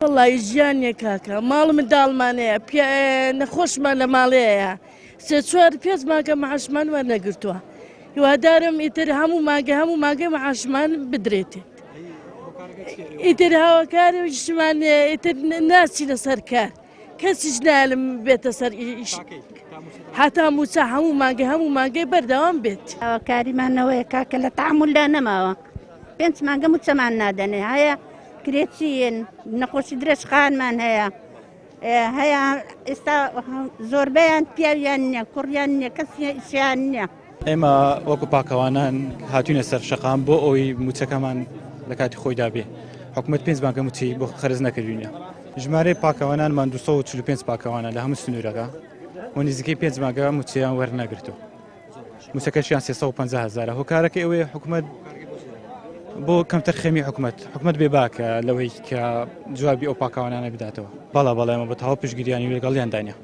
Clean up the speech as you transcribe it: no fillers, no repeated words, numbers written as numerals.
وەڵی ژیانیە کاکە ماڵ منداڵمانەیە نەخۆشمان لە ماڵەیە سێ چوار پێنج ماگە مەعاشمان وەرنەگرتووە هیوادارم ئیتر هەموو ماگە مەعاشمان بدرێتێت ئیتر هاوکاریشمان ئیتر ناچینە سەر کار کەسیش نالم بێتە سەر ئیش هەتا موچە هەموو ماگەی بەردەوام بێت هاوکاریمانەوەی کاکە لە تەحموولدا نەماوە پێنج مانگە موچەمان نادەنێ هەیە کرێچین نەخۆشی درێژخانمان هەیە ئێستا زۆربەیان پیاویان نییە کوڕیان نییە کەسی ئیشیان نییە ئێمە وەکو پاکەوانان هاتوونە سەر شەقام بۆ ئەوی موچەکەمان لە کاتی خۆیدا بێ حکوومەت پێنج مانگە موچی بۆ خەرز نەکردوینە ژمارەی پاکەوانانمان 245 پاکەوانە لە هەموو سنوورەکە و نزیکەی پێنج مانگە موچیان وەرنەگرتووە موچەکەشیان 350,000 هۆکارەکە ئەوەیە حکوومەت بۆ کەمتر خێمی حکوومەت بێ باکە لەوەی کە جوابی ئەو پاکەوانانە بداتەوە بەڵێ ئەمە بە تەواو پشتگیریانی لەگەڵیان داینە